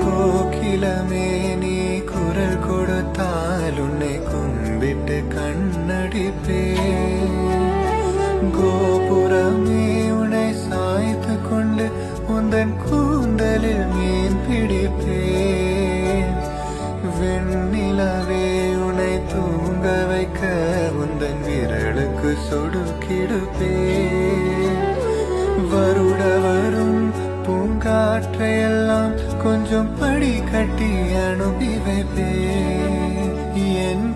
கோகிலமே நீ குரல் கொடுத்தால் உன்னை கும்பிட்டு கண்ணடிப்பே. கோபுரமே உன்னை சாய்த்து கொண்டு உந்தன் கூந்தலில் மீன் பிடிப்பே. வெண்ணிலவே உன்னை தூங்க வைக்க உந்தன் விரலுக்கு சொடுக்கிடுப்பே. வருட வரும் பூங்காற்றையெல்லாம் கொஞ்சம் படி கட்டி அனுப்பி வைப்பே. என்